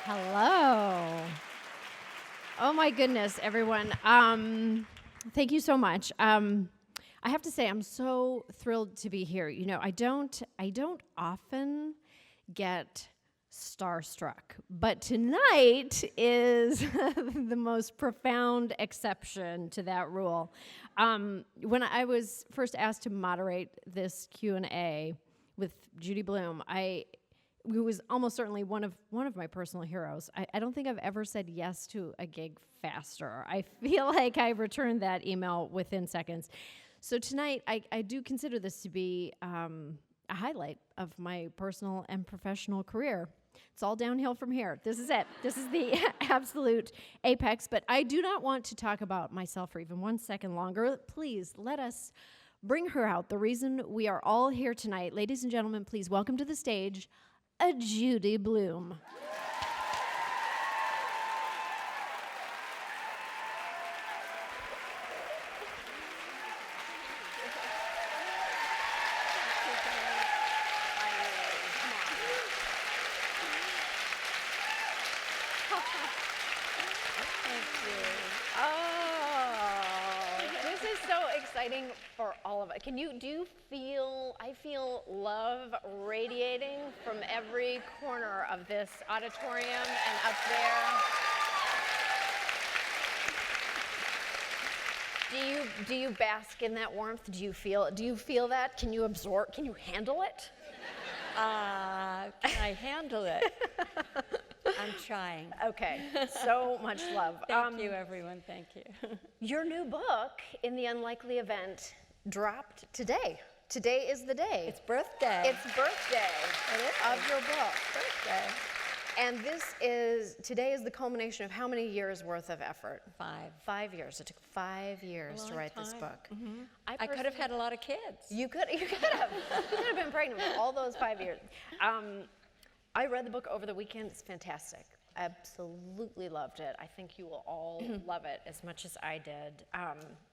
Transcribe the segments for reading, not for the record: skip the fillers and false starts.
Hello. Oh my goodness, everyone. Thank you so much. I have to say, I'm so thrilled to be here. You know, I don't often get starstruck, but tonight is the most profound exception to that rule. When I was first asked to moderate this Q&A with Judy Blume, who was almost certainly one of my personal heroes. I don't think I've ever said yes to a gig faster. I feel like I returned that email within seconds. So tonight, I do consider this to be a highlight of my personal and professional career. It's all downhill from here. This is it. This is the absolute apex. But I do not want to talk about myself for even 1 second longer. Please let us bring her out. The reason we are all here tonight, ladies and gentlemen, please welcome to the stage a Judy Blume. For all of it. Do you feel, I feel love radiating from every corner of this auditorium and up there. Do you bask in that warmth? Do you feel that? Can you absorb, can you handle it? Can I handle it? I'm trying. Okay, so much love. Thank you, everyone. Thank you. Your new book, In the Unlikely Event, dropped today. Today is the day. It's birthday. It's birthday of your book. Birthday. And today is the culmination of how many years worth of effort? 5. 5 years. It took 5 years to write this book. Mm-hmm. I could have had a lot of kids. You could have. You could have been pregnant for all those 5 years. I read the book over the weekend. It's fantastic. Absolutely loved it. I think you will all love it as much as I did.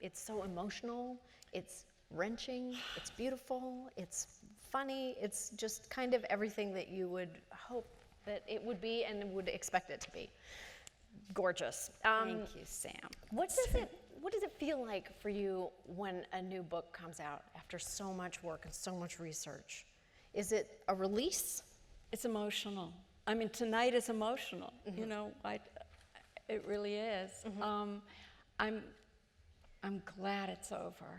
It's so emotional. It's wrenching. It's beautiful. It's funny. It's just kind of everything that you would hope that it would be and would expect it to be. Gorgeous. Thank you, Sam. What does it feel like for you when a new book comes out after so much work and so much research? Is it a release? It's emotional. I mean, tonight is emotional. Mm-hmm. You know, it really is. Mm-hmm. I'm glad it's over.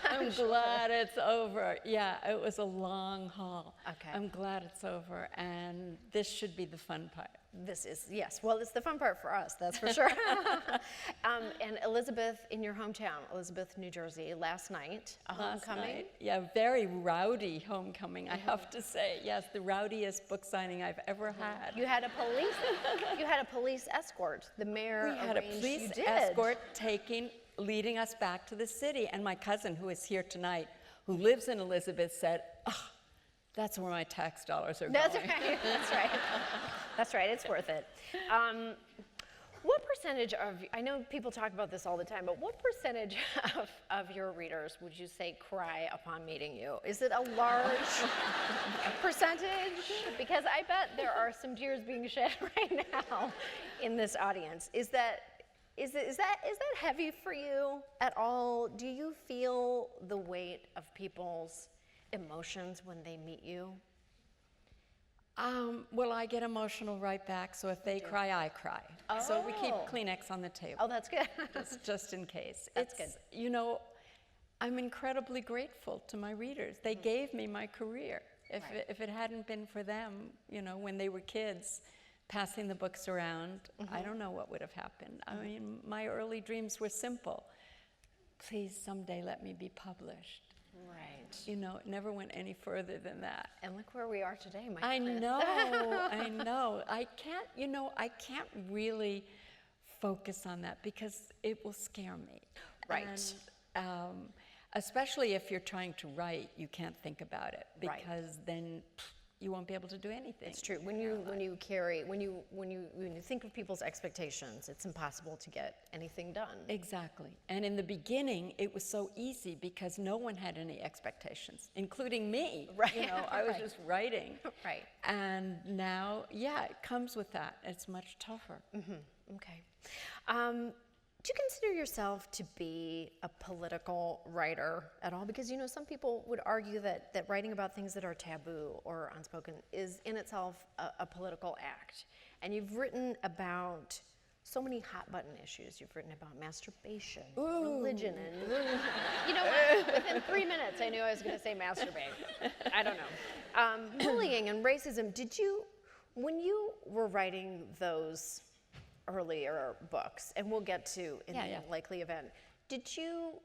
I'm glad it's over. Yeah, it was a long haul. Okay. I'm glad it's over, and this should be the fun part. This is, yes. Well, it's the fun part for us, that's for sure. And Elizabeth, in your hometown, Elizabeth, New Jersey, last night, a homecoming. Night. Yeah, very rowdy homecoming, I have to say. Yes, the rowdiest book signing I've ever had. You had a police escort. The mayor We had a police escort leading us back to the city. And my cousin, who is here tonight, who lives in Elizabeth, said, "Oh, that's where my tax dollars are going." That's right. That's right. That's right. It's worth it. What percentage of, I know people talk about this all the time, but what percentage of your readers would you say cry upon meeting you? Is it a large percentage? Because I bet there are some tears being shed right now in this audience. Is that heavy for you at all? Do you feel the weight of people's emotions when they meet you? Well, I get emotional right back, so if they cry, I cry. Oh. So we keep Kleenex on the table. Oh, that's good. just in case. That's good. You know, I'm incredibly grateful to my readers. They gave me my career. If it hadn't been for them, you know, when they were kids, passing the books around, I don't know what would have happened. I mean, my early dreams were simple. Please, someday let me be published. Right. You know, it never went any further than that. And look where we are today, my I goodness. know, I know. I can't really focus on that because it will scare me. Right. And, especially if you're trying to write, you can't think about it because then you won't be able to do anything. It's true. When you think of people's expectations, it's impossible to get anything done. Exactly. And in the beginning, it was so easy because no one had any expectations, including me. Right. You know, I was Right. just writing. Right. And now, yeah, it comes with that. It's much tougher. Okay. Do you consider yourself to be a political writer at all? Because, you know, some people would argue that writing about things that are taboo or unspoken is in itself a political act. And you've written about so many hot button issues. You've written about masturbation, religion, and you know what? Within 3 minutes, I knew I was going to say masturbate. I don't know. Bullying and racism. When you were writing those earlier books, and we'll get to in the likely event, did you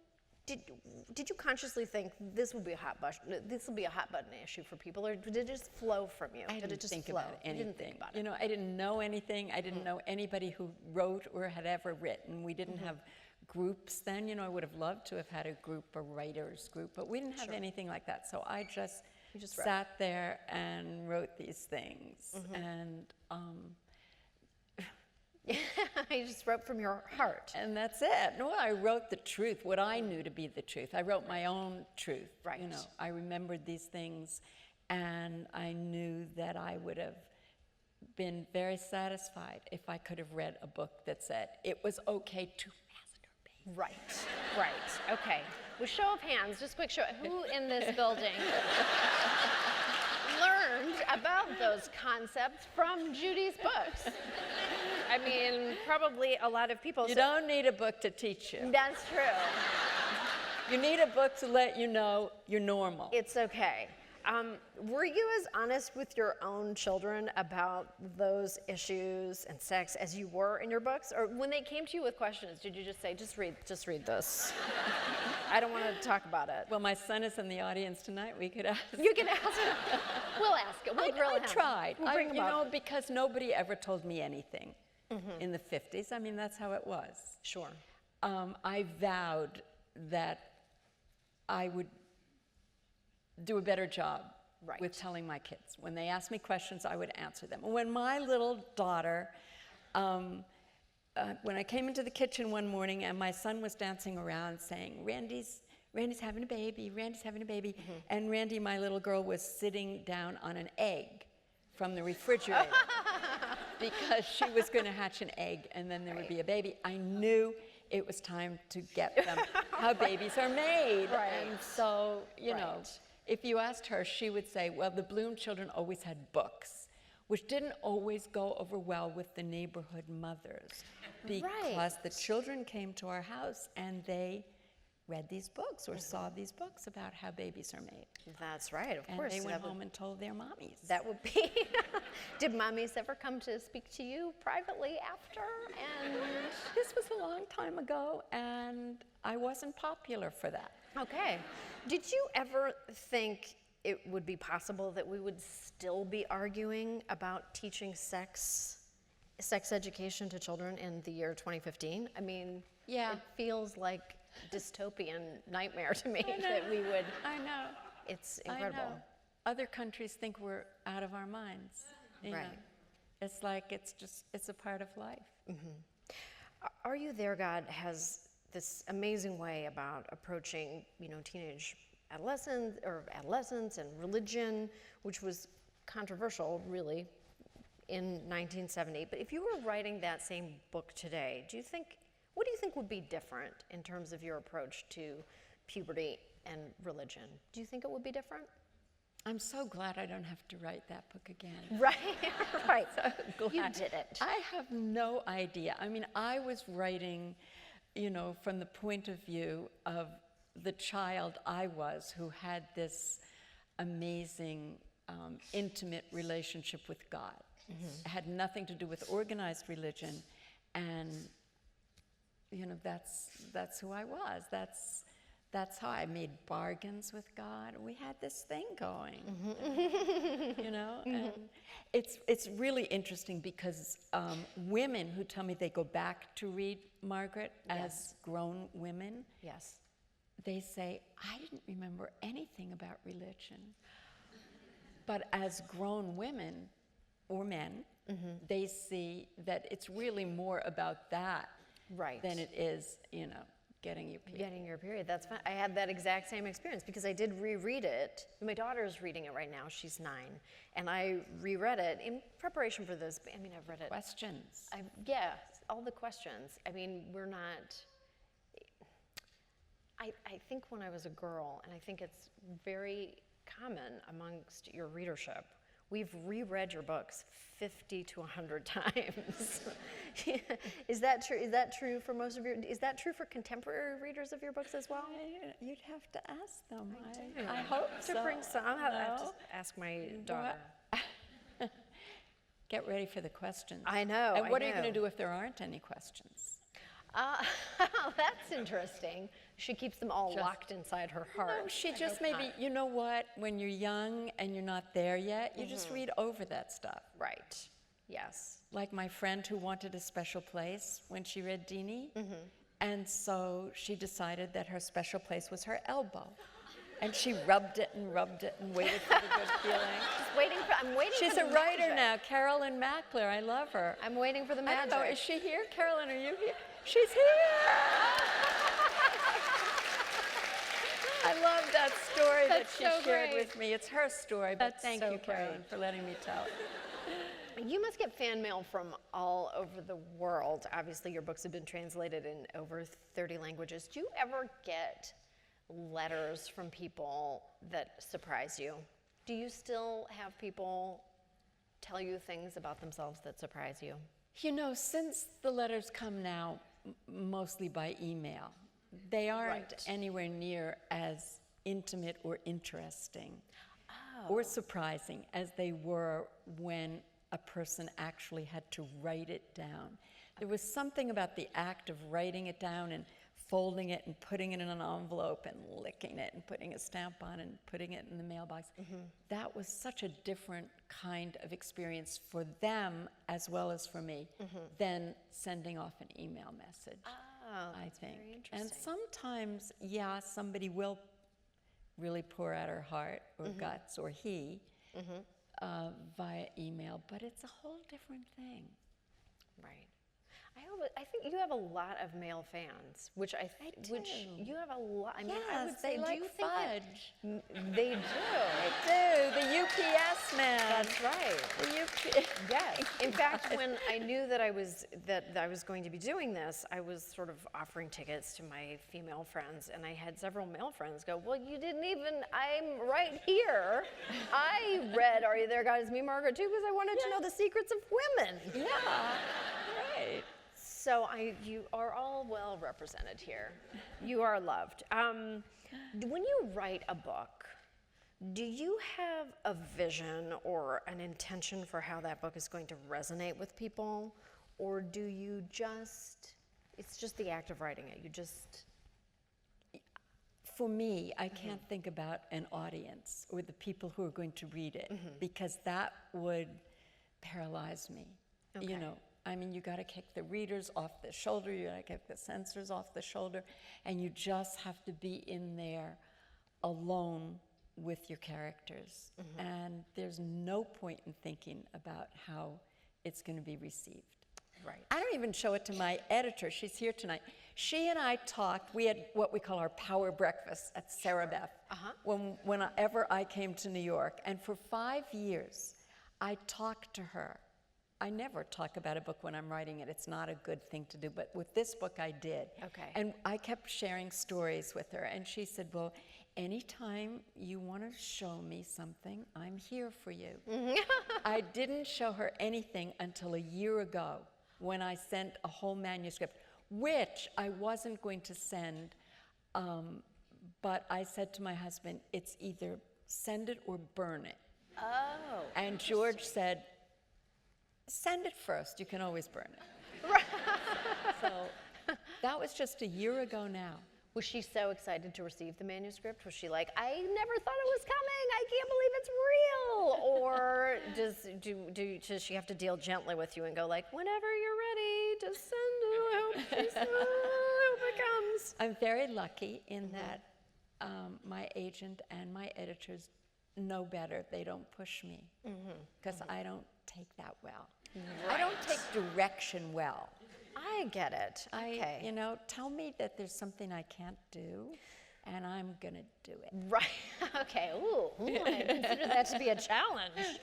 consciously think this will be a hot button issue for people, or did it just flow from you? I did it didn't just think flow? about anything. You didn't think about it. You know, I didn't know anything. I didn't know anybody who wrote or had ever written. We didn't have groups then. You know, I would have loved to have had a group, a writers group, but we didn't have anything like that. So I just sat there and wrote these things. And You just wrote from your heart. and that's it. No, I wrote the truth, what I knew to be the truth. I wrote my own truth. Right. You know, I remembered these things, and I knew that I would have been very satisfied if I could have read a book that said it was okay to masturbate. Right. Okay. With show of hands, just quick show. Who in this building learned about those concepts from Judy's books? I mean, probably a lot of people. You don't need a book to teach you. That's true. You need a book to let you know you're normal. It's okay. Were you as honest with your own children about those issues and sex as you were in your books? Or when they came to you with questions, did you just say, just read this? I don't want to talk about it. Well, my son is in the audience tonight. We could ask. You can ask him. We'll ask him. We'll grill I him. tried. We'll bring him you up. know, because nobody ever told me anything in the 50s. I mean, that's how it was. Sure. I vowed that I would do a better job with telling my kids. When they asked me questions, I would answer them. When my little daughter, when I came into the kitchen one morning and my son was dancing around saying, Randy's having a baby, Randy's having a baby. And Randy, my little girl, was sitting down on an egg from the refrigerator because she was going to hatch an egg and then there would be a baby. I knew it was time to get them how babies are made. And so, you know, if you asked her, she would say, well, the Blume children always had books, which didn't always go over well with the neighborhood mothers because the children came to our house and they read these books or saw these books about how babies are made. That's right, of course. And they went home and told their mommies. That would be. Did mommies ever come to speak to you privately after? And this was a long time ago, and I wasn't popular for that. Okay. Did you ever think it would be possible that we would still be arguing about teaching sex education to children in the year 2015? I mean, it feels like dystopian nightmare to me that we would. I know. It's incredible. I know. Other countries think we're out of our minds. You know. It's like it's a part of life. Are You There, God has this amazing way about approaching, you know, teenage adolescence and religion, which was controversial, really, in 1970. But if you were writing that same book today, what do you think would be different in terms of your approach to puberty and religion? Do you think it would be different? I'm so glad I don't have to write that book again. Right. So glad. You did it. I have no idea. I mean, I was writing, you know, from the point of view of the child I was who had this amazing, intimate relationship with God. It had nothing to do with organized religion, and you know, that's who I was. That's how I made bargains with God. We had this thing going, you know. And it's really interesting because women who tell me they go back to read Margaret as grown women, they say, I didn't remember anything about religion. But as grown women or men, they see that it's really more about that Right. than it is, getting your period. Getting your period, that's fine. I had that exact same experience because I did reread it. My daughter's reading it right now, she's 9. And I reread it in preparation for this. I mean, I've read it. Questions. Yeah, all the questions. I mean, I think when I was a girl, and I think it's very common amongst your readership, we've reread your books 50 to 100 times. Is that true? Is that true for most of is that true for contemporary readers of your books as well? You'd have to ask them. I hope so. To bring some, I have to ask my daughter. Get ready for the questions. I know. And what are you going to do if there aren't any questions? That's interesting. She keeps them all locked inside her heart. No, she just maybe, you know what, when you're young and you're not there yet, you just read over that stuff. Right. Yes. Like my friend who wanted a special place when she read Deanie. And so she decided that her special place was her elbow. And she rubbed it and waited for the good feeling. I'm waiting She's for the a writer magic. now, Carolyn Mackler. I love her. I'm waiting for the I magic. don't know, is she here? Carolyn, are you here? She's here! I love that story that she shared with me. It's her story, but thank you, Carolyn, for letting me tell it. You must get fan mail from all over the world. Obviously, your books have been translated in over 30 languages. Do you ever get letters from people that surprise you? Do you still have people tell you things about themselves that surprise you? Since the letters come now mostly by email, they aren't anywhere near as intimate or interesting or surprising as they were when a person actually had to write it down. There was something about the act of writing it down and folding it and putting it in an envelope and licking it and putting a stamp on it and putting it in the mailbox. That was such a different kind of experience for them as well as for me than sending off an email message, I think. Very interesting. And sometimes, somebody will really pour out her heart or guts, or he, via email, but it's a whole different thing. Right. I think you have a lot of male fans, which you have a lot. I mean, I would say, they like do you think fudge. They do. The UPS man. That's right. The UPS. Yes. In fact, when I knew that I was going to be doing this, I was sort of offering tickets to my female friends, and I had several male friends go, "Well, you didn't even. I'm right here. I read Are You There, God? It's Me, Margaret, too, because I wanted to know the secrets of women." Yeah. Right. So you are all well represented here. You are loved. When you write a book, do you have a vision or an intention for how that book is going to resonate with people? Or do you it's just the act of writing it? For me, I can't think about an audience or the people who are going to read it because that would paralyze me. Okay. I mean, you got to kick the readers off the shoulder, you got to kick the censors off the shoulder, and you just have to be in there alone with your characters. And there's no point in thinking about how it's going to be received. Right. I don't even show it to my editor. She's here tonight. She and I talked. We had what we call our power breakfast at Sarah Beth whenever I came to New York. And for 5 years, I talked to her. I never talk about a book when I'm writing it. It's not a good thing to do. But with this book, I did. Okay. And I kept sharing stories with her. And she said, well, anytime you want to show me something, I'm here for you. I didn't show her anything until a year ago when I sent a whole manuscript, which I wasn't going to send. But I said to my husband, it's either send it or burn it. Oh. And George said, send it first. You can always burn it. So that was just a year ago now. Was she so excited to receive the manuscript? Was she like, I never thought it was coming. I can't believe it's real. Or does she have to deal gently with you and go like, whenever you're ready, just send it. I hope it comes. I'm very lucky in that my agent and my editors know better. They don't push me because I don't take that well. I don't take direction well. I get it. Okay. You know, tell me that there's something I can't do, and I'm gonna do it. Right. Okay. Ooh, I consider that to be a challenge.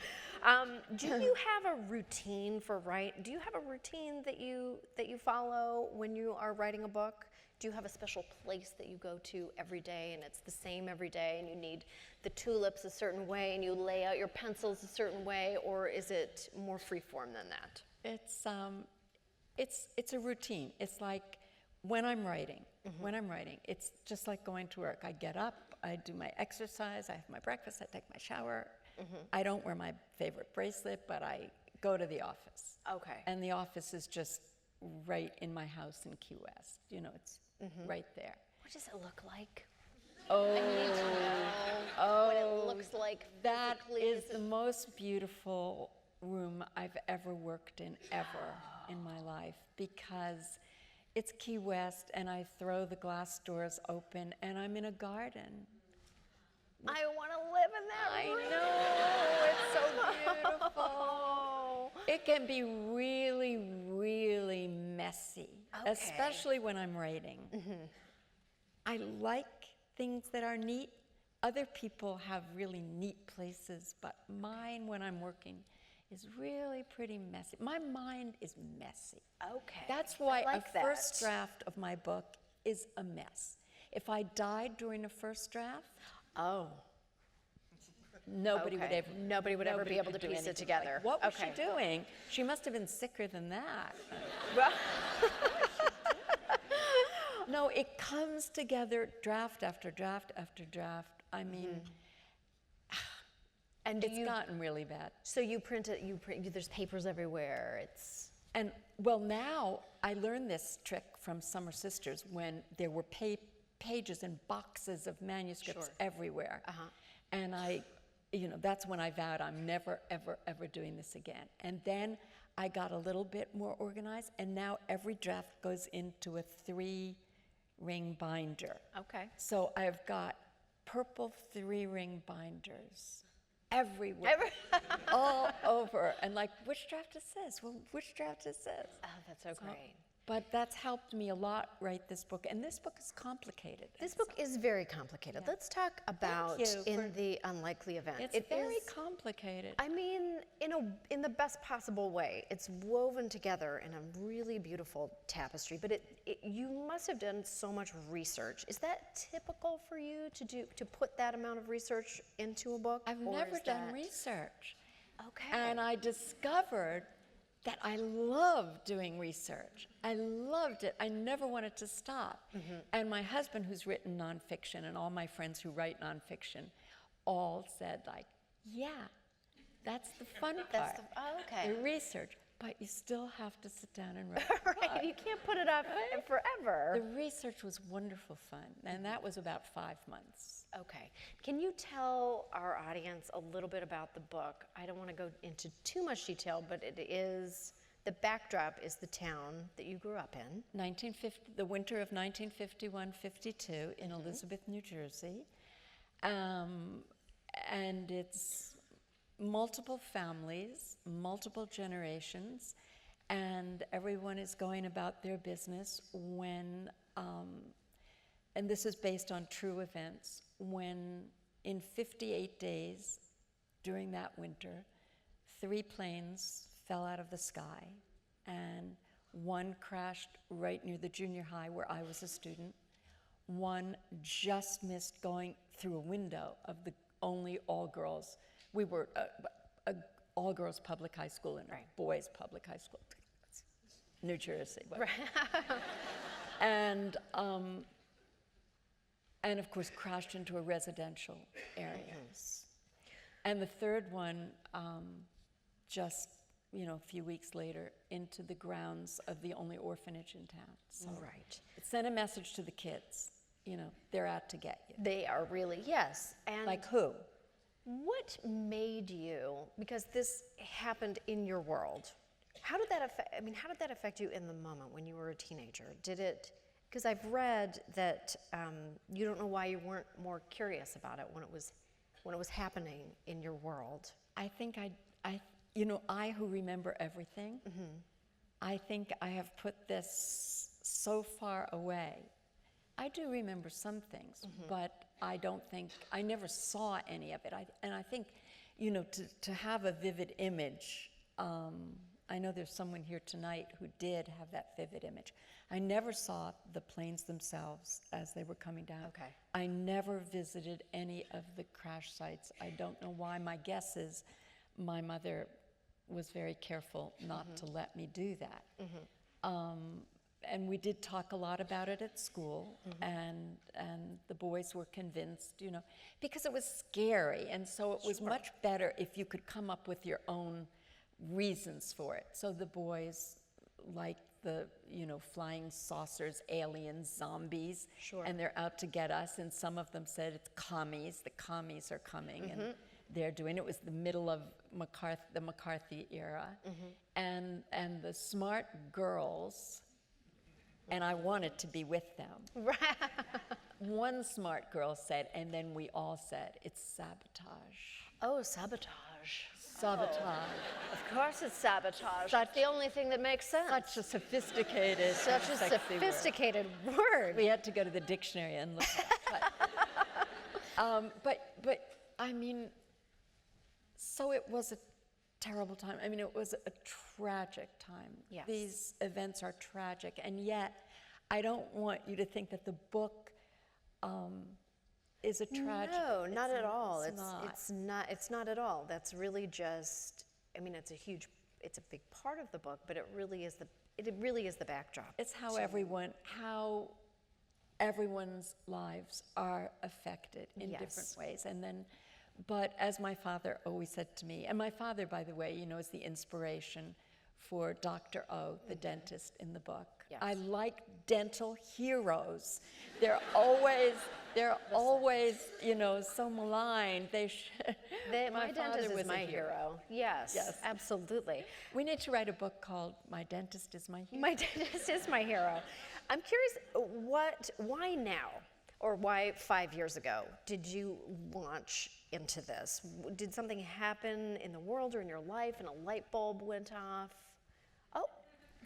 Do you have a routine for Do you have a routine that you follow when you are writing a book? Do you have a special place that you go to every day, and it's the same every day, and you need the tulips a certain way, and you lay out your pencils a certain way, or is it more freeform than that? It's a routine. It's like when I'm writing. When I'm writing, it's just like going to work. I get up, I do my exercise, I have my breakfast, I take my shower. I don't wear my favorite bracelet, but I go to the office. Okay. And the office is just right in my house in Key West. You know, it's right there. What does it look like? Oh, I need to know what it looks like that physically. is the most beautiful room I've ever worked in ever in my life, because it's Key West and I throw the glass doors open and I'm in a garden. I want to live in that room. I know, it's so beautiful. It can be really, really messy, especially when I'm writing. I like things that are neat. Other people have really neat places, but mine, when I'm working, is really pretty messy. My mind is messy. Okay. That's why I like a first draft of my book is a mess. If I died during a first draft, nobody would ever be able to do piece it anything. together. Like, what was she doing? She must have been sicker than that. Well, No, it comes together draft after draft after draft. I mean, and it's gotten really bad. So you print it. There's papers everywhere. It's. And well, now I learned this trick from Summer Sisters when there were pages and boxes of manuscripts everywhere. And that's when I vowed I'm never, ever, ever doing this again. And then I got a little bit more organized, and now every draft goes into a 3-ring binder. Okay. So I've got purple 3-ring binders everywhere, all over. And like, which draft is this? Well, which draft is this? Oh, that's so great. But that's helped me a lot write this book. And this book is complicated. This book is very complicated. Let's talk about In the Unlikely Event. It's very complicated. I mean, in the best possible way. It's woven together in a really beautiful tapestry. But you must have done so much research. Is that typical for you to put that amount of research into a book? I've never done research. Okay. And I discovered that I love doing research. I loved it. I never wanted to stop. And my husband, who's written nonfiction, and all my friends who write nonfiction, all said, like, yeah, that's the fun part. The research. But you still have to sit down and write. Right, you can't put it off forever. The research was wonderful fun, and that was about 5 months. Okay. Can you tell our audience a little bit about the book? I don't want to go into too much detail, but the backdrop is the town that you grew up in. The winter of 1951-52 in Elizabeth, New Jersey. And it's multiple families, multiple generations, and everyone is going about their business when, and this is based on true events, when in 58 days during that winter, 3 planes fell out of the sky, and one crashed right near the junior high where I was a student. One just missed going through a window of the only all-girls. We were a all-girls public high school and a boys public high school, New Jersey. And of course crashed into a residential area. And the third one just, a few weeks later into the grounds of the only orphanage in town. So it sent a message to the kids, they're out to get you. They are really, yes. And like who? What made you, because this happened in your world, how did that affect you in the moment when you were a teenager? Because I've read that you don't know why you weren't more curious about it when it was when it was happening in your world? I think I who remember everything, I think I have put this so far away. I do remember some things, but I don't think, I never saw any of it. And I think, to have a vivid image, I know there's someone here tonight who did have that vivid image. I never saw the planes themselves as they were coming down. Okay. I never visited any of the crash sites. I don't know why. My guess is my mother was very careful not to let me do that. And we did talk a lot about it at school, and the boys were convinced, because it was scary, and so it was much better if you could come up with your own reasons for it. So the boys liked the, flying saucers, aliens, zombies, and they're out to get us, and some of them said it's commies, the commies are coming, and they're doing it. Was the middle of the McCarthy era, and the smart girls, and I wanted to be with them. One smart girl said, and then we all said, it's sabotage. Oh, sabotage. Sabotage. Of course it's sabotage. That's the only thing that makes sense. Such a sophisticated, Such a sexy sophisticated word. We had to go to the dictionary and look at it. But I mean, so it was a terrible time. I mean, it was a tragic time. Yes. These events are tragic, and yet I don't want you to think that the book is a tragedy. No, not at all. It's not. It's not at all. That's really just, I mean, it's a big part of the book, but it really is the backdrop. It's how everyone's lives are affected in different ways. And then, but as my father always said to me, and my father, by the way, is the inspiration for Dr. O, the dentist in the book. Yes. I like dental heroes. They're always, so maligned. My dentist is my hero. Yes, absolutely. We need to write a book called My Dentist is My Hero. My dentist is my hero. I'm curious, why now? Or why 5 years ago did you launch into this? Did something happen in the world or in your life and a light bulb went off? Oh,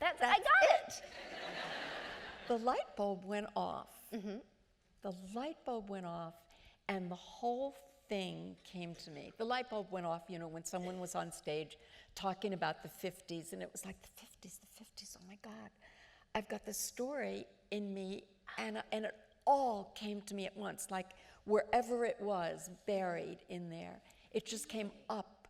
I got it. The light bulb went off. The light bulb went off, and the whole thing came to me. The light bulb went off, when someone was on stage talking about the 50s, and it was like, the 50s, oh my God. I've got this story in me, and it all came to me at once, like wherever it was buried in there. It just came up,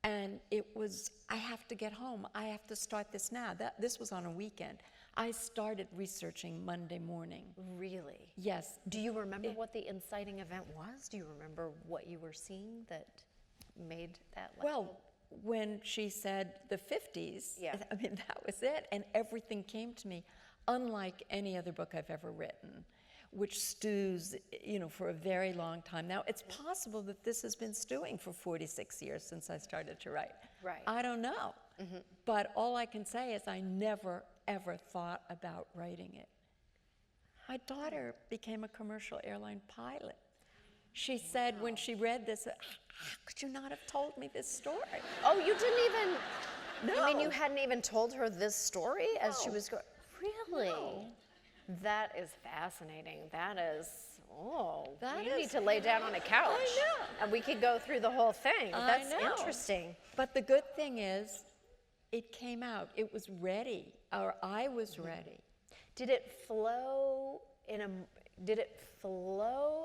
and it was, I have to get home. I have to start this now. This was on a weekend. I started researching Monday morning. Really? Yes. Do you remember what the inciting event was? Do you remember what you were seeing that made that light bulb? Well, when she said the 50s, Yeah. I mean, that was it, and everything came to me, unlike any other book I've ever written, which stews, for a very long time. Now, it's possible that this has been stewing for 46 years since I started to write. Right. I don't know. But all I can say is I never, ever thought about writing it. My daughter became a commercial airline pilot. She said when she read this, how could you not have told me this story? Oh, you didn't even, No. I mean, you hadn't even told her this story as she was going, really? No. That is fascinating. That is, That you need is- to lay down on a couch. I know. And we could go through the whole thing. I That's know. interesting. But the good thing is, it came out. It was ready, or I was ready. Did it flow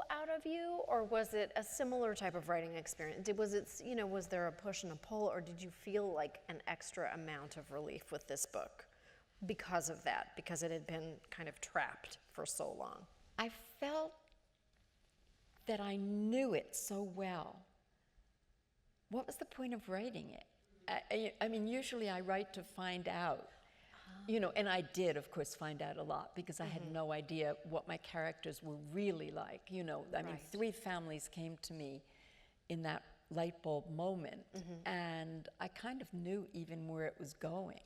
out of you, or was it a similar type of writing experience? Was there a push and a pull, or did you feel like an extra amount of relief with this book because of that, because it had been kind of trapped for so long? I felt that I knew it so well. What was the point of writing it? I mean, usually I write to find out, and I did, of course, find out a lot because I had no idea what my characters were really like. I mean, 3 families came to me in that light bulb moment, and I kind of knew even where it was going.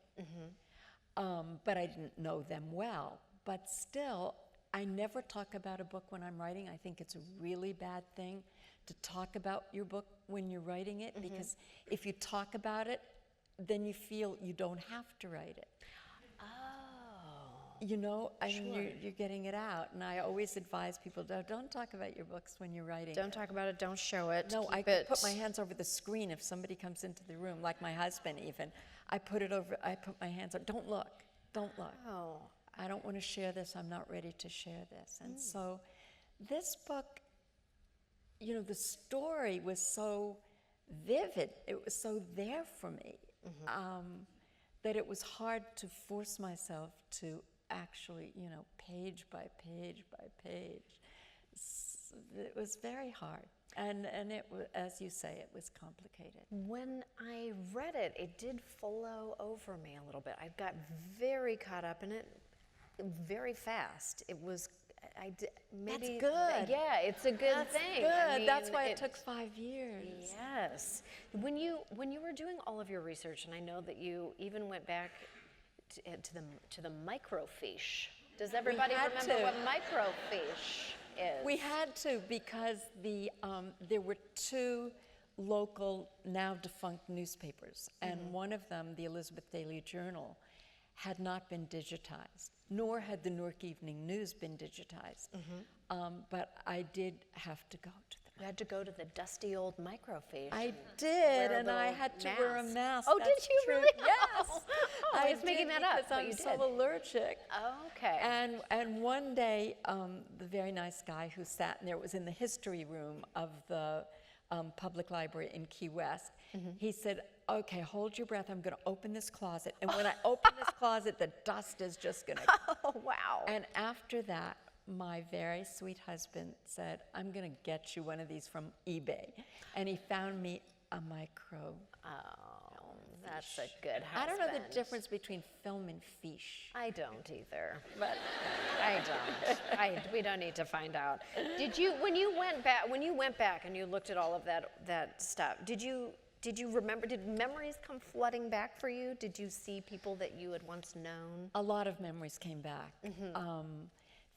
But I didn't know them well. But still, I never talk about a book when I'm writing. I think it's a really bad thing to talk about your book when you're writing it, because if you talk about it, then you feel you don't have to write it. You know, I mean, you're getting it out. And I always advise people, don't talk about your books when you're writing. Don't talk about it, don't show it. No, I could put my hands over the screen if somebody comes into the room, like my husband even. I put my hands over, don't look, don't look. Oh. I don't want to share this, I'm not ready to share this. And so this book, you know, the story was so vivid, it was so there for me, that it was hard to force myself to actually, you know, page by page by page. It was very hard. And it was, as you say, it was complicated. When I read it, it did flow over me a little bit. I got very caught up in it very fast. It was, maybe. That's good. Yeah, it's a good That's thing. good. I mean, That's why it took 5 years. Yes. When you were doing all of your research, and I know that you even went back to the microfiche. Does everybody remember what microfiche is? We had to, because there were 2 local, now defunct newspapers, and one of them, the Elizabeth Daily Journal, had not been digitized, nor had the Newark Evening News been digitized. But I did have to go to them. You had to go to the dusty old microfiche. I did, wear and the I had to wear a mask. Oh, That's did you true. really? Yes. Oh, I was making that up, because but I'm you so did. allergic. Okay. And one day, the very nice guy who sat in there, it was in the history room of the public library in Key West. He said, okay, hold your breath, I'm gonna open this closet. And when I open this closet, the dust is just gonna Oh, wow. And after that, my very sweet husband said, I'm gonna get you one of these from eBay. And he found me a micro. Oh, that's a good husband. I don't know the difference between film and fiche. I don't either. But I don't. We don't need to find out. Did you, when you went back and you looked at all of that stuff, did you remember, did memories come flooding back for you? Did you see people that you had once known? a lot of memories came back.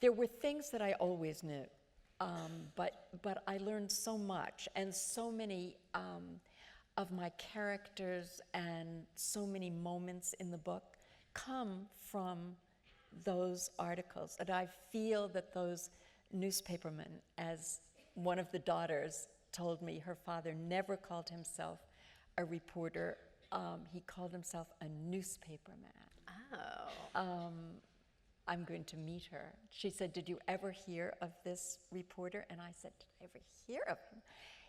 There were things that I always knew, but I learned so much, and so many of my characters and so many moments in the book come from those articles. And I feel that those newspapermen, as one of the daughters told me, her father never called himself a reporter, he called himself a newspaperman. Oh. I'm going to meet her. She said, did you ever hear of this reporter? And I said, did I ever hear of him?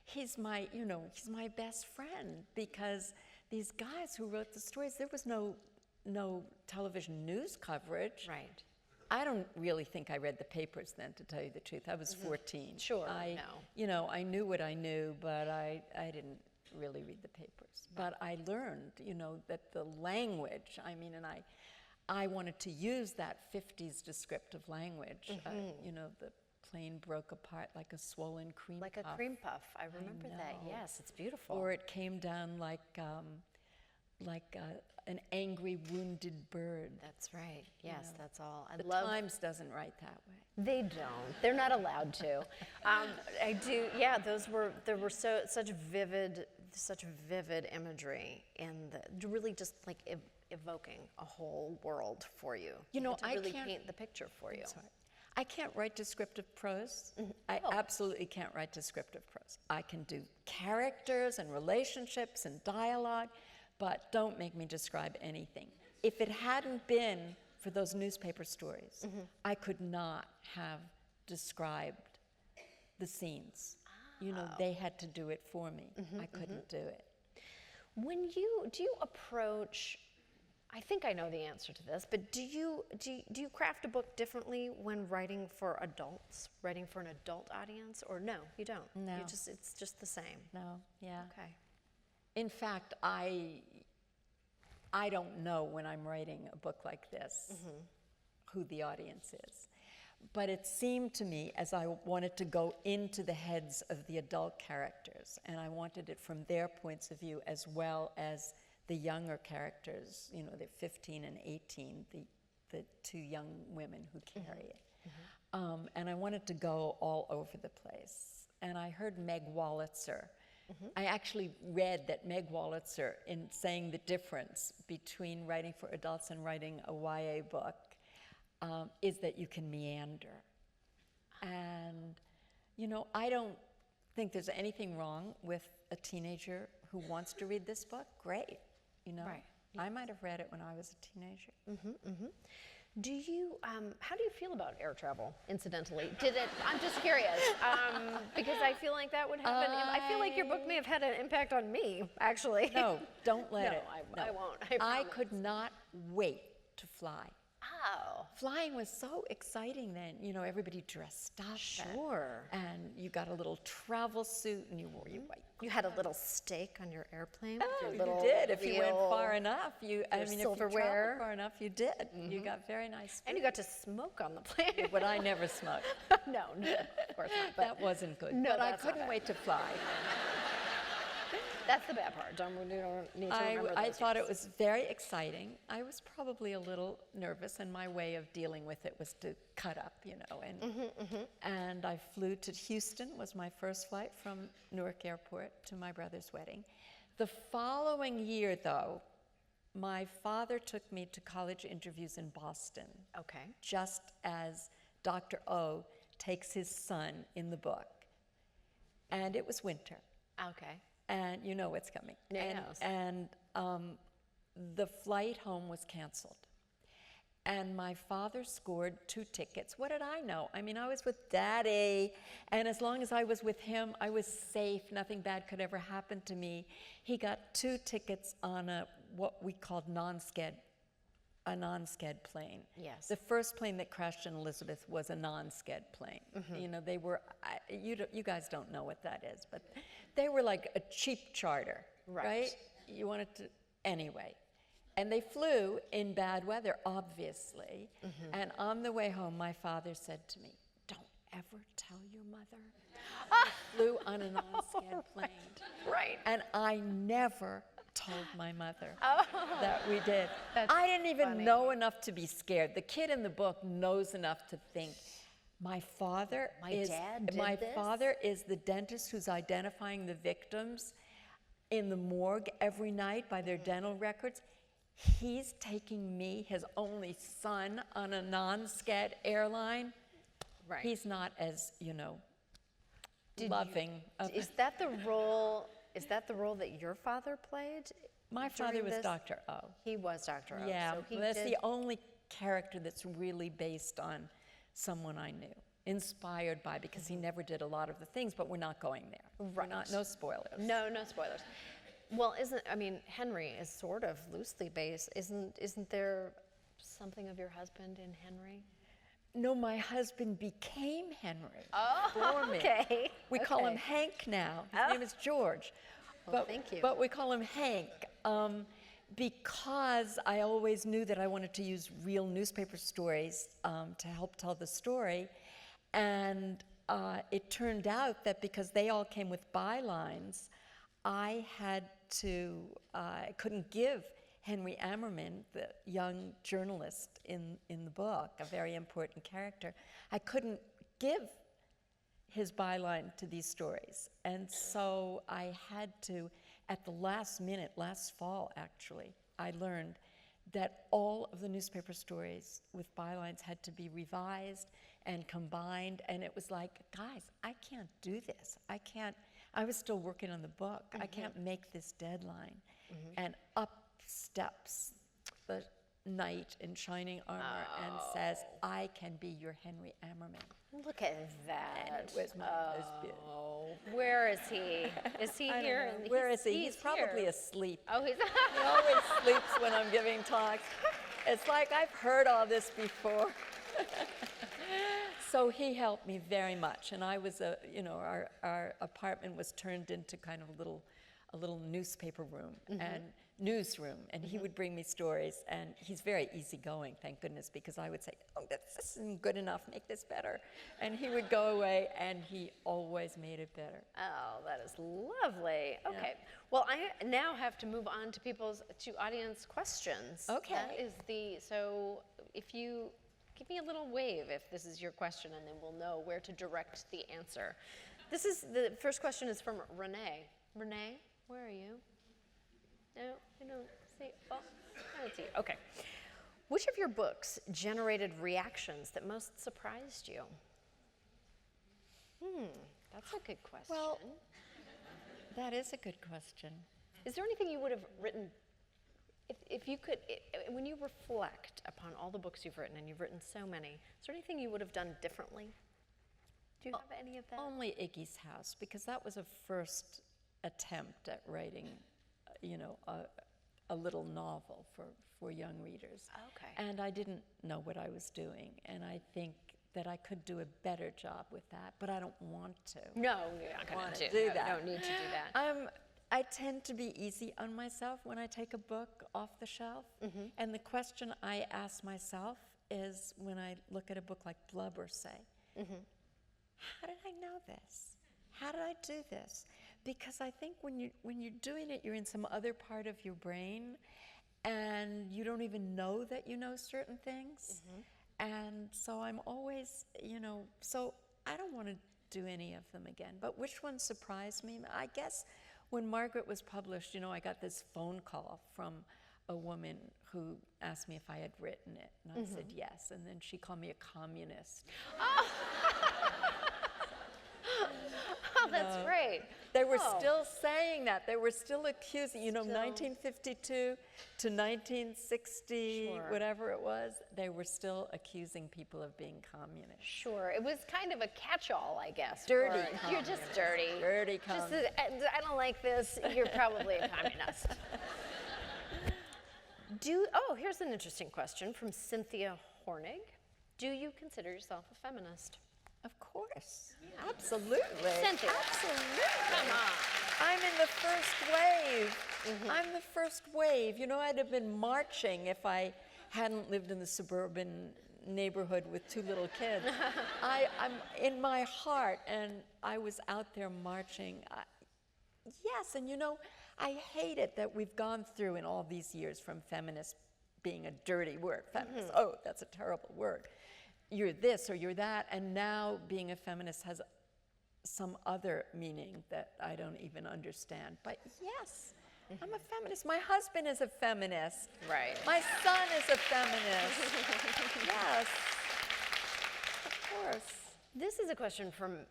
He's my, he's my best friend, because these guys who wrote the stories, there was no television news coverage. Right. I don't really think I read the papers then, to tell you the truth. I was 14. Sure, I knew what I knew, but I didn't really read the papers. But I learned, that the language, and I wanted to use that 50s descriptive language. The plane broke apart like a swollen cream puff. Like a cream puff. I remember that. Yes, it's beautiful. Or it came down like an angry, wounded bird. That's right. Yes, that's all. The Times doesn't write that way. They don't. They're not allowed to. I do. Yeah, there were such vivid imagery, and really just like evoking a whole world for you. I really can't paint the picture for you. Sorry. I can't write descriptive prose. I absolutely can't write descriptive prose. I can do characters and relationships and dialogue, but don't make me describe anything. If it hadn't been for those newspaper stories, I could not have described the scenes. They had to do it for me. I couldn't do it. Do you approach, I think I know the answer to this, but do you craft a book differently when writing for adults, writing for an adult audience, or no, you don't? No. It's just the same. No, yeah. Okay. In fact, I don't know when I'm writing a book like this who the audience is. But it seemed to me, as I wanted to go into the heads of the adult characters, and I wanted it from their points of view as well as the younger characters, they're 15 and 18, the 2 young women who carry it. And I wanted to go all over the place. and I heard Meg Wolitzer. I actually read that Meg Wolitzer, in saying the difference between writing for adults and writing a YA book, is that you can meander. And, you know, I don't think there's anything wrong with a teenager who wants to read this book. Great, you know. Right. I might have read it when I was a teenager. Do you, how do you feel about air travel, incidentally? I'm just curious, because I feel like that would have I feel like your book may have had an impact on me, actually. No, don't let No, it. I won't, I I promise. could not wait to fly. Oh. Flying was so exciting then. You know, everybody dressed up. Sure. And you got a little travel suit and you wore your white. You had a little steak on your airplane with Oh, your you little did. If you went veal, far enough, if you silverware. traveled far enough, you did. You got very nice and you got to smoke on the plane. but I never smoked. no, of course not. But That wasn't good. No, but I that's not couldn't bad. wait to fly. that's the bad part. You don't need to remember I those thought it years. was very exciting. I was probably a little nervous, and my way of dealing with it was to cut up, you know. And I flew to Houston, was my first flight from Newark Airport to my brother's wedding. The following year, though, my father took me to college interviews in Boston, Okay. just as Dr. O takes his son in the book. And it was winter. Okay. And you know what's coming. Yes. And the flight home was canceled. And my father scored 2 tickets. What did I know? I mean, I was with Daddy, and as long as I was with him, I was safe. Nothing bad could ever happen to me. He got 2 tickets on what we called a non-sched plane. Yes. The first plane that crashed in Elizabeth was a non-sched plane. You know, they were, you guys don't know what that is, but they were like a cheap charter, right? You wanted to, anyway. And they flew in bad weather, obviously. And on the way home, my father said to me, "Don't ever tell your mother we flew on a non-sched plane." Right. And I never told my mother that we did. That's I didn't even funny. know enough to be scared. The kid in the book knows enough to think, my father is the dentist who's identifying the victims in the morgue every night by their dental records. He's taking me, his only son, on a non-sched airline. Right. He's not as, you know, loving. Is that the role? Is that the role that your father played? My father during was this? Dr. O. He was Dr. O. Yeah, So he that's did, the only character that's really based on someone I knew, inspired by, because he never did a lot of the things, but we're not going there. We're not, no spoilers. No spoilers. Well, Henry is sort of loosely based. Isn't there something of your husband in Henry? No, my husband became Henry for me. Okay. We call him Okay. Hank now. His name is George. Well, thank you. But we call him Hank because I always knew that I wanted to use real newspaper stories to help tell the story. And it turned out that because they all came with bylines, I couldn't give Henry Ammerman, the young journalist in the book, a very important character, I couldn't give his byline to these stories. And so I had to, at the last minute, last fall actually, I learned that all of the newspaper stories with bylines had to be revised and combined, and it was like, guys, I can't do this. I was still working on the book. I can't make this deadline. And up steps the knight in shining armor and says, "I can be your Henry Ammerman." Look at that. And it was my husband. Oh, where is he? Is he I don't here? know. Where is he? He's probably here. asleep. Oh, he's. He always sleeps when I'm giving talks. It's like I've heard all this before. So he helped me very much, and I was our apartment was turned into kind of a little newspaper room and newsroom, and he would bring me stories, and he's very easygoing, thank goodness, because I would say, "Oh, this isn't good enough, make this better," and he would go away, and he always made it better. Oh, that is lovely. Okay. Well, I now have to move on to audience questions. Okay. That is so if you give me a little wave if this is your question, and then we'll know where to direct the answer. The first question is from Renee. Renee, where are you? No, I don't see. Oh, I don't see you. Okay. Which of your books generated reactions that most surprised you? That's a good question. Well, that is a good question. Is there anything you would have written, if you could, when you reflect upon all the books you've written, and you've written so many, is there anything you would have done differently? Do you have any of that? Only Iggy's House, because that was a first attempt at writing, a little novel for young readers. Okay. And I didn't know what I was doing, and I think that I could do a better job with that, but I don't want to. No, you're not going to do that. No need to do that. I tend to be easy on myself when I take a book off the shelf. And the question I ask myself is, when I look at a book like Blubber, say, how did I know this? How did I do this? Because I think when you're doing it, you're in some other part of your brain, and you don't even know that you know certain things. And so I'm always, so I don't want to do any of them again. But which one surprised me? I guess when Margaret was published, I got this phone call from a woman who asked me if I had written it. And I said yes. And then she called me a communist. Oh, that's great. They were still saying that. They were still accusing, 1952 to 1960, whatever it was, they were still accusing people of being communist. Sure. It was kind of a catch-all, I guess. Dirty You're just dirty. Dirty communist. I don't like this. You're probably a communist. Here's an interesting question from Cynthia Hornig. Do you consider yourself a feminist? Of course. Yeah. Absolutely. Cynthia. Absolutely. Come on. I'm in the first wave. I'm the first wave. I'd have been marching if I hadn't lived in the suburban neighborhood with two little kids. I'm in my heart, and I was out there marching. Yes, and I hate it that we've gone through in all these years from feminist being a dirty word. Feminist, oh, that's a terrible word. You're this or you're that, and now being a feminist has some other meaning that I don't even understand. But yes, I'm a feminist. My husband is a feminist. Right. My son is a feminist. Yes, of course. This is a question from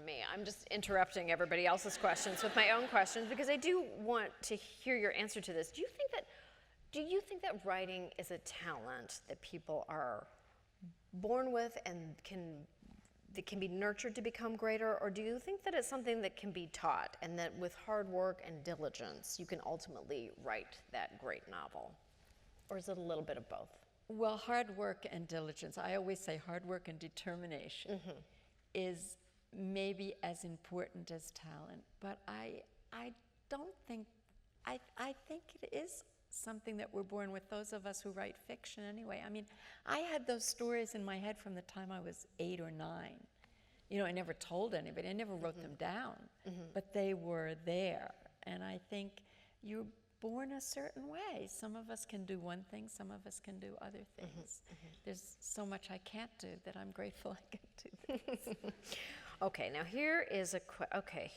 me. I'm just interrupting everybody else's questions with my own questions because I do want to hear your answer to this. Do you think that writing is a talent that people are born with and that can be nurtured to become greater, or do you think that it's something that can be taught and that with hard work and diligence you can ultimately write that great novel? Or is it a little bit of both? Well, hard work and diligence, I always say hard work and determination is maybe as important as talent, but I don't think, I think it is something that we're born with, those of us who write fiction anyway. I mean, I had those stories in my head from the time I was 8 or 9. I never told anybody, I never wrote them down, but they were there. And I think you're born a certain way. Some of us can do one thing, some of us can do other things. There's so much I can't do that I'm grateful I can do things. Okay, now here is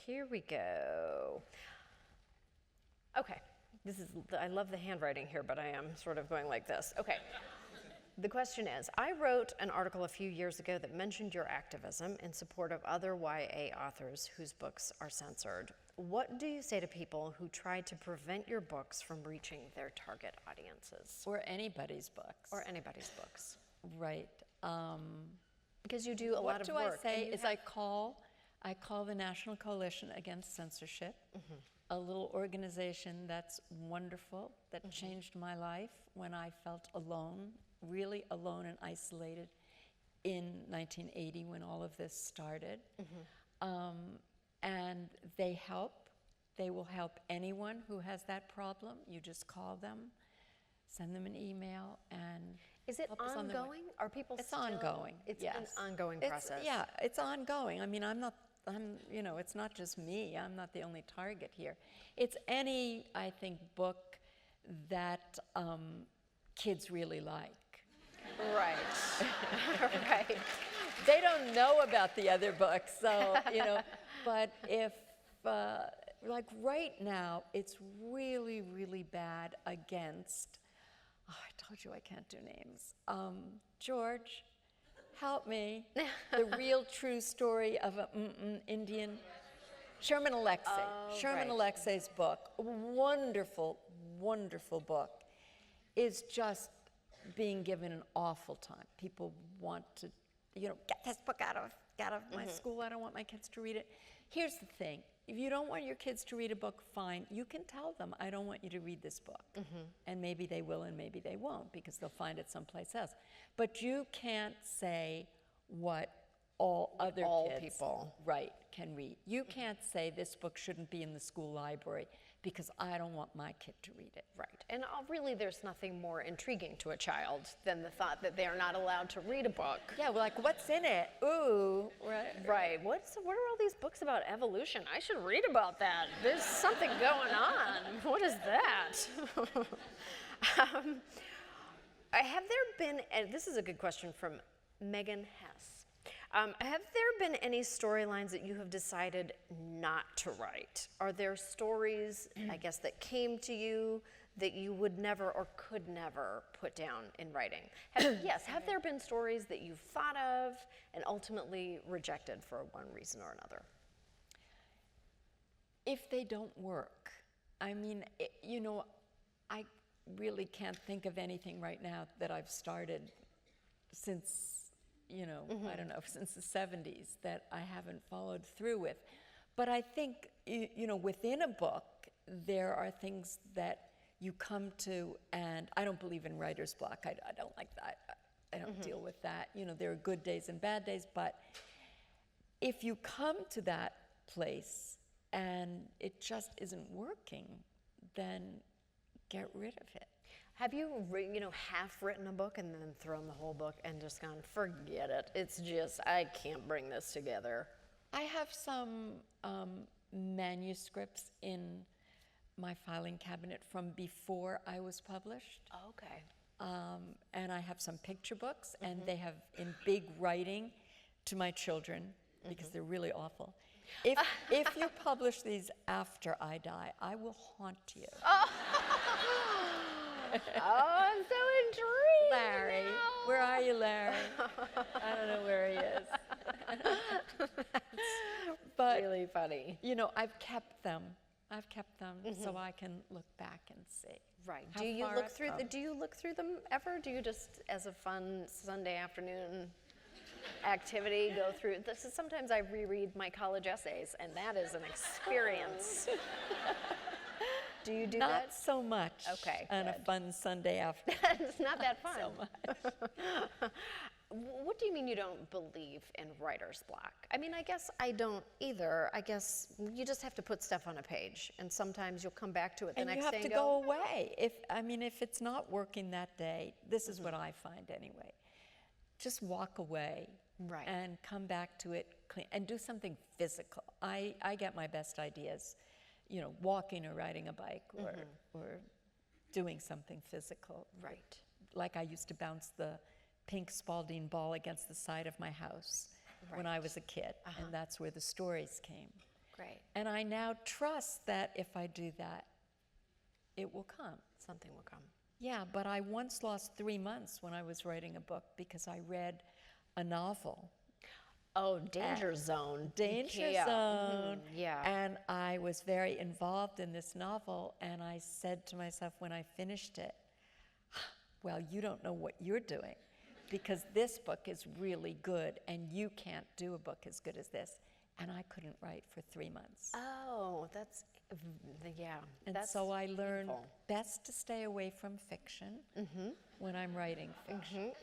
here we go. Okay. I love the handwriting here, but I am sort of going like this. Okay. The question is, I wrote an article a few years ago that mentioned your activism in support of other YA authors whose books are censored. What do you say to people who try to prevent your books from reaching their target audiences? Or anybody's books. Or anybody's books. Right. Because you do a lot of work. What do I say is I call the National Coalition Against Censorship, a little organization that's wonderful, that changed my life when I felt alone, really alone and isolated in 1980 when all of this started. And they help. They will help anyone who has that problem. You just call them, send them an email, and is it ongoing? Are people It's still? Ongoing. It's yes. an ongoing process. Yeah, it's ongoing. I mean, it's not just me. I'm not the only target here. It's any, I think, book that kids really like. Right. Right. They don't know about the other books, so, but if, like right now, it's really, really bad against, oh, I told you I can't do names. George, help me. The real true story of an Indian, Sherman Alexie. Sherman right. Alexie's book, wonderful, wonderful book, is just being given an awful time. People want to, get this book out of my school. I don't want my kids to read it. Here's the thing. If you don't want your kids to read a book, fine. You can tell them, I don't want you to read this book. And maybe they will and maybe they won't, because they'll find it someplace else. But you can't say what all other kids people right can read. You can't say this book shouldn't be in the school library because I don't want my kid to read it. Right. And really, there's nothing more intriguing to a child than the thought that they are not allowed to read a book. Yeah, well, like, what's in it? Ooh, right. Right. What are all these books about evolution? I should read about that. There's something going on. What is that? Have there been, and this is a good question from Megan Hess. Have there been any storylines that you have decided not to write? Are there stories, I guess, that came to you that you would never or could never put down in writing? Yes, have there been stories that you've thought of and ultimately rejected for one reason or another? If they don't work, I mean, I really can't think of anything right now that I've started since, I don't know, since the 70s that I haven't followed through with. But I think, within a book, there are things that you come to, and I don't believe in writer's block. I don't like that. I don't deal with that. There are good days and bad days, but if you come to that place and it just isn't working, then get rid of it. Have you, half written a book and then thrown the whole book and just gone, forget it. It's just, I can't bring this together. I have some manuscripts in my filing cabinet from before I was published. Oh, okay. And I have some picture books, and they have in big writing to my children, because they're really awful. If you publish these after I die, I will haunt you. Oh, I'm so intrigued. Larry, now. where are you, Larry? I don't know where he is. But Really funny. I've kept them. So I can look back and see. Right. how Do you far look I've through come. do you look through them ever? Do you just, as a fun Sunday afternoon activity, go through this? Sometimes I reread my college essays, and that is an experience. Do you do Not that? so much. Okay, On a good. fun Sunday afternoon. It's not that fun. So much. What do you mean you don't believe in writer's block? I mean, I guess I don't either. I guess you just have to put stuff on a page, and sometimes you'll come back to it the And you next have day to and go away. If it's not working that day, this is what I find anyway. Just walk away. Right. And come back to it clean and do something physical. I get my best ideas, walking or riding a bike or doing something physical. Right. Like I used to bounce the pink Spalding ball against the side of my house when I was a kid, and that's where the stories came. Great. And I now trust that if I do that, it will come. Something will come. Yeah, but I once lost 3 months when I was writing a book because I read a novel. Oh, danger zone. Danger Yeah. Zone. Yeah. And I was very involved in this novel, and I said to myself when I finished it, well, you don't know what you're doing, because this book is really good, and you can't do a book as good as this. And I couldn't write for 3 months. Oh, that's, yeah. And that's so I learned painful. best to stay away from fiction when I'm writing fiction.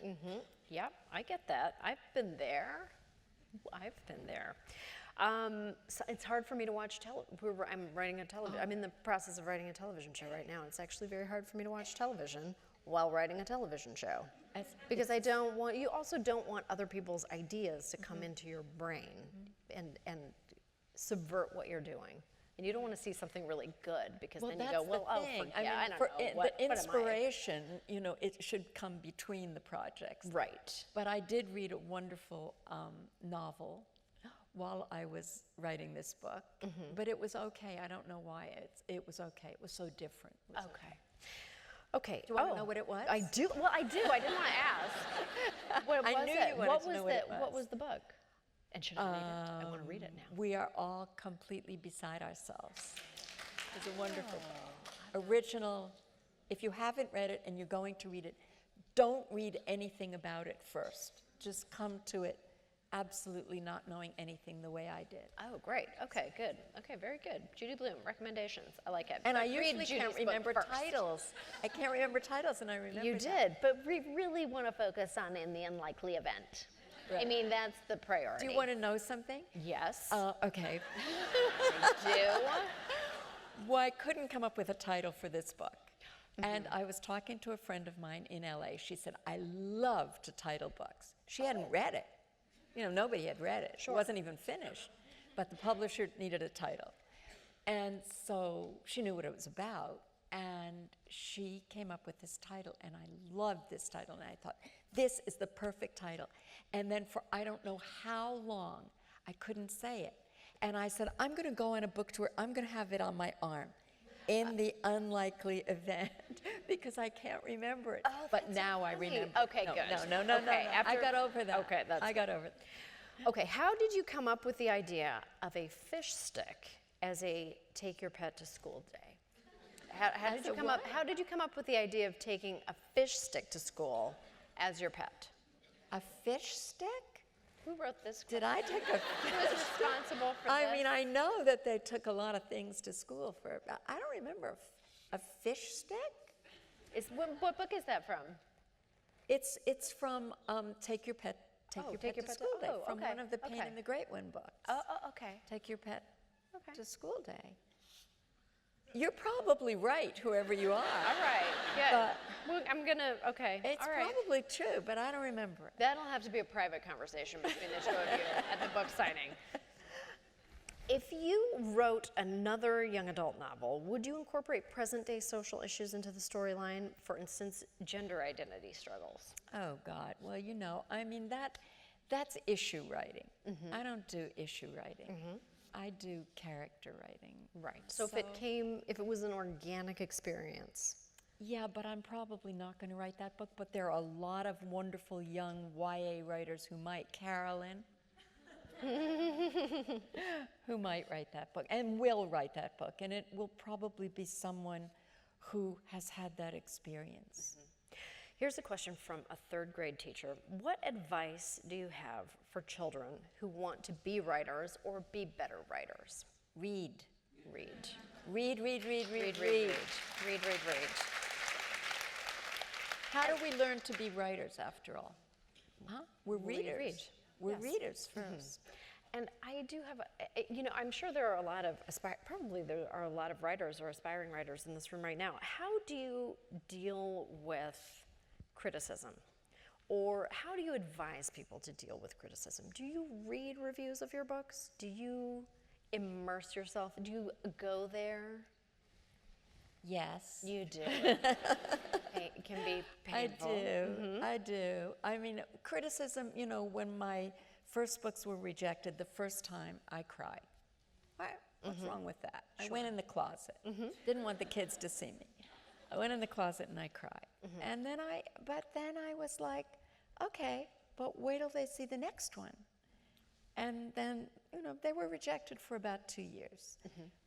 Yep, I get that. I've been there. So it's hard for me to watch I'm writing a television. I'm in the process of writing a television show right now. It's actually very hard for me to watch television while writing a television show. Because you also don't want other people's ideas to come into your brain and subvert what you're doing. And you don't want to see something really good because Well, then you that's go, well, the oh, thing. yeah, I don't for know. the What am I? inspiration, it should come between the projects. Right. But I did read a wonderful novel while I was writing this book. But it was okay. I don't know why it was okay. It was so different. It was Okay. Okay. Do you want to know what it was? I do. Well, I do. I didn't want to ask. What I was knew it? you wanted What to was know what it What was. was the book? And should I read it? I want to read it now. We are all completely beside ourselves. It's a wonderful book. Original. If you haven't read it and you're going to read it, don't read anything about it first. Just come to it absolutely not knowing anything the way I did. Oh, great. Okay, good. Okay, very good. Judy Blume, recommendations. I like it. And But I read usually Judy's can't book remember first. titles. I can't remember titles, and I remember You that. did, but we really want to focus on In the Unlikely Event. I Right. mean, that's the priority. Do you want to know something? Yes. Okay. I do. Well, I couldn't come up with a title for this book. And I was talking to a friend of mine in LA. She said, I love to title books. She hadn't read it. Nobody had read it. It wasn't even finished. But the publisher needed a title. And so she knew what it was about. And she came up with this title. And I loved this title. And I thought, this is the perfect title. And then for I don't know how long, I couldn't say it. And I said, I'm going to go on a book tour. I'm going to have it on my arm. In the Unlikely Event, because I can't remember it. Oh, but that's now so I funny. remember. Okay, no, good. No. Okay, I after- got over that. Okay, that's I got over it. Okay, how did you come up with the idea of a fish stick as a take your pet to school day? How did As you a come up? what? How did you come up with the idea of taking a fish stick to school as your pet? A fish stick? Who wrote this? Did I take a Who was responsible for I this? mean, I know that they took a lot of things to school for. I don't remember a fish stick. What book is that from? It's from Take Your Pet to School Day, from okay, one of the Pain okay. and the Great One books. Oh, okay. Take Your Pet Okay. to School Day. You're probably right, whoever you are. All right. Good. But well, I'm gonna. Okay. it's all right. probably true, but I don't remember it. That'll have to be a private conversation between the two of you at the book signing. If you wrote another young adult novel, would you incorporate present-day social issues into the storyline? For instance, gender identity struggles. Oh, God. Well, I mean, that's issue writing. I don't do issue writing. I do character writing. Right. So if it was an organic experience. Yeah, but I'm probably not going to write that book, but there are a lot of wonderful young YA writers who might. Carolyn. Who might write that book and will write that book, and it will probably be someone who has had that experience. Here's a question from a third grade teacher. What advice do you have for children who want to be writers or be better writers? Read. Read. Read. Read. How do we learn to be writers after all? Huh? We're readers. read. We're Yes. readers 1st. And I do have, I'm sure there are a lot of, probably there are a lot of writers or aspiring writers in this room right now. How do you deal with criticism? Or how do you advise people to deal with criticism? Do you read reviews of your books? Do you immerse yourself? Do you go there? Yes. You do. It can be I painful. do. I do. I mean, criticism, when my first books were rejected the first time, I cried. What's wrong with that? I went in the closet. Didn't want the kids to see me. I went in the closet and I cried. And then I was like, okay, but wait till they see the next one. And then, they were rejected for about 2 years.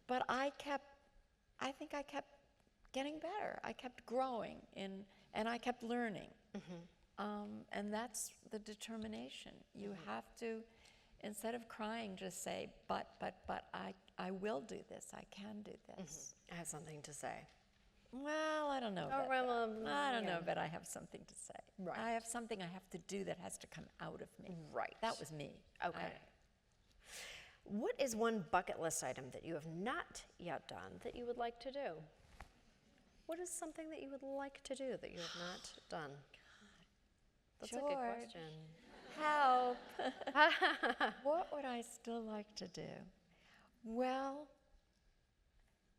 But I think I kept getting better. I kept growing and I kept learning. And that's the determination. You have to, instead of crying, just say, but I will do this. I can do this. I have something to say. Well, I don't know. Oh, about well, that. I don't know, but I have something to say. Right. I have something I have to do that has to come out of me. Right. That was me. Okay. What is one bucket list item that you have not yet done that you would like to do? What is something that you would like to do that you have not done? That's a good George. question. Help. What would I still like to do? Well,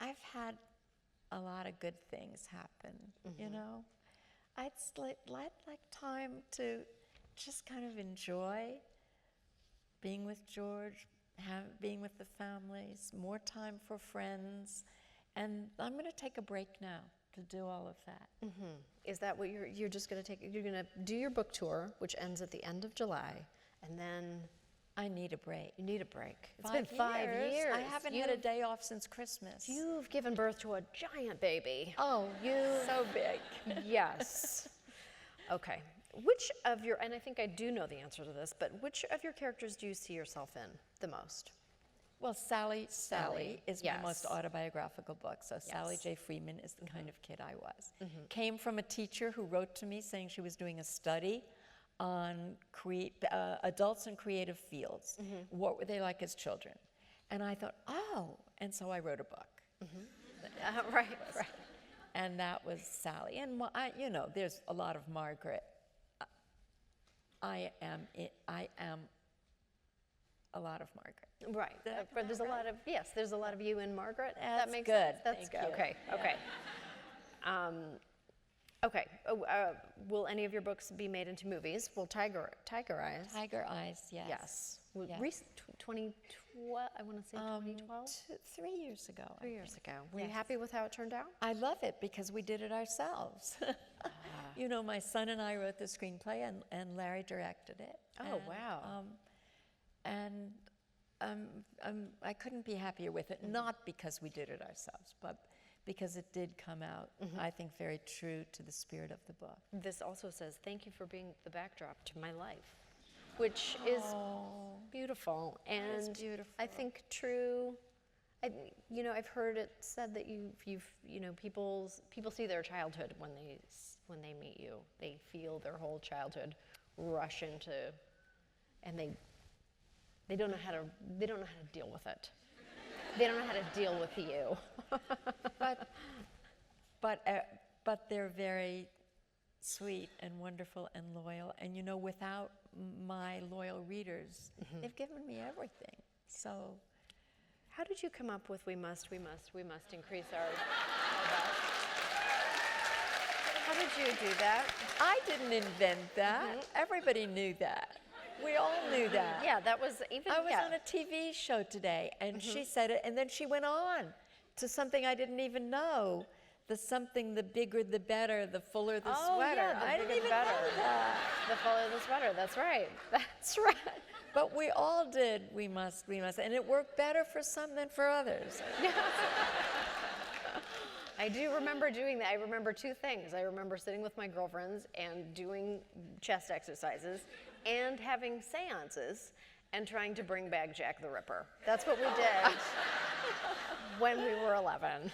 I've had a lot of good things happen, you know? I'd like time to just kind of enjoy being with George, being with the families, more time for friends, and I'm going to take a break now to do all of that. Is that what you're just going to take? You're going to do your book tour, which ends at the end of July, and then I need a break. you need a break. It's 5 been 5 years. I haven't had a day off since Christmas. You've given birth to a giant baby. Oh, so big. Yes. Okay. Which of your, and I think I do know the answer to this, but which of your characters do you see yourself in the most? Well, Sally is my most yes. autobiographical book. So Sally Yes. J. Freeman is the kind of kid I was. Came from a teacher who wrote to me saying she was doing a study on adults in creative fields. What were they like as children? And I thought, oh, and so I wrote a book. Right. And that was Sally. And you know, there's a lot of Margaret. I am a lot of Margaret. Right. But there's a lot of, yes, there's a lot of you in Margaret. That's that makes good. sense. That's Thank good. you. Okay. Yeah. Okay. Okay. Will any of your books be made into movies? Will Tiger Eyes? Tiger Eyes, yes. Yes. Yes. 2012, I want to say 2012? 3 years ago. 3 years ago. Were you Yes. happy with how it turned out? I love it because we did it ourselves. You know, my son and I wrote the screenplay, and Larry directed it. Oh, And, wow. I couldn't be happier with it, not because we did it ourselves, but because it did come out, I think, very true to the spirit of the book. This also says, thank you for being the backdrop to my life, which is beautiful. And is beautiful. I think true. You know, I've heard it said that you know, people see their childhood when they meet you. They feel their whole childhood rush into, and they don't know how to deal with it. They don't know how to deal with you. But they're very sweet and wonderful and loyal. And you know, without my loyal readers, they've given me everything. So, How did you come up with we must increase our best? How did you do that? I didn't invent that. Everybody knew that. We all knew that. Yeah, that was even. I was yeah. on a TV show today, and she said it, and then she went on to something I didn't even know. The bigger the better, the fuller the sweater. Yeah, I didn't even know that. The fuller the sweater. That's right. That's right. But we all did, we must, and it worked better for some than for others. I do remember doing that. I remember two things. I remember sitting with my girlfriends and doing chest exercises and having seances and trying to bring back Jack the Ripper. That's what we did when we were 11.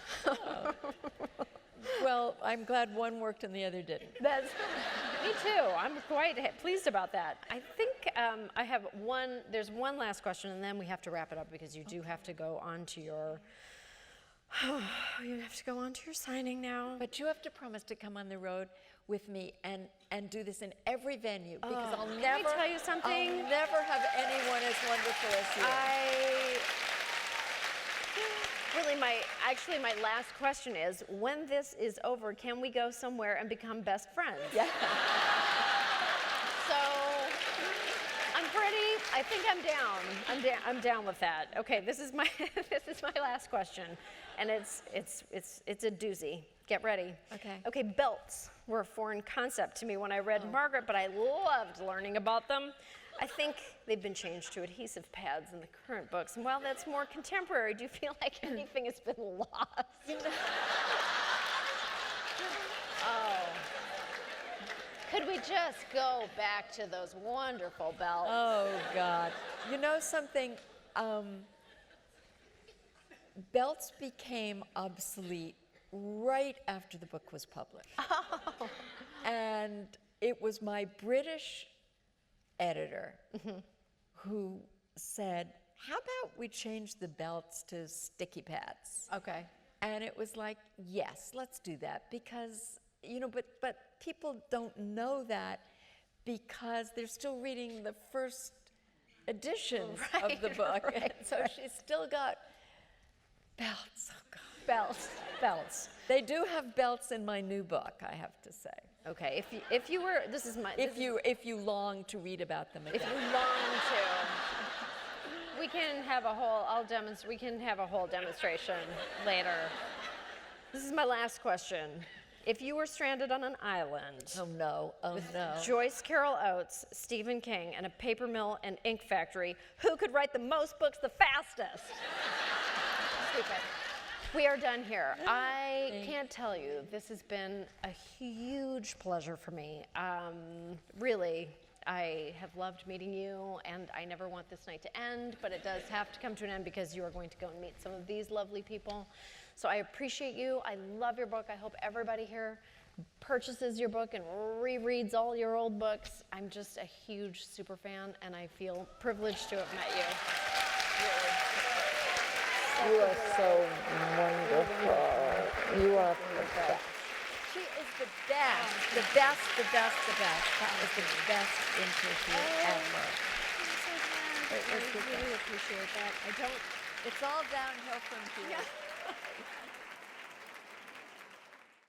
Well, I'm glad one worked and the other didn't. That's me too. I'm quite pleased about that. I think I have one. There's one last question, and then we have to wrap it up because you do have to go on to your. You have to go on to your signing now. But you have to promise to come on the road with me and do this in every venue because I'll can never I tell you something? I'll never have anyone as wonderful as you. Really, my last question is, when this is over, can we go somewhere and become best friends? Yeah. So, I think I'm down. I'm down with that. Okay, this is my last question, and it's a doozy. Get ready. Okay. Okay, belts were a foreign concept to me when I read Margaret, but I loved learning about them. I think they've been changed to adhesive pads in the current books. And while that's more contemporary, do you feel like anything has been lost? Oh. Could we just go back to those wonderful belts? Oh God. You know something? Belts became obsolete right after the book was published. Oh. And it was my British editor who said, how about we change the belts to sticky pads? Okay. And it was like, yes, let's do that because, you know, but people don't know that because they're still reading the first editions of the book. Right, and so she's still got belts. Oh God. Belts. Belts. They do have belts in my new book, I have to say. Okay, if you were, this is my. If you long to read about them again. If you long to, we can have a whole. We can have a whole demonstration later. This is my last question. If you were stranded on an island Oh no, oh no. Joyce Carol Oates, Stephen King, and a paper mill and ink factory, who could write the most books the fastest? Stupid. We are done here. I can't tell you, this has been a huge pleasure for me. Really, I have loved meeting you, and I never want this night to end, but it does have to come to an end because you are going to go and meet some of these lovely people. So I appreciate you. I love your book. I hope everybody here purchases your book and rereads all your old books. I'm just a huge super fan, and I feel privileged to have met you. Really. You are so wonderful. You are the best. She is the best. The best, the best, the best. That was the best interview ever. I really appreciate that. It's all downhill from here.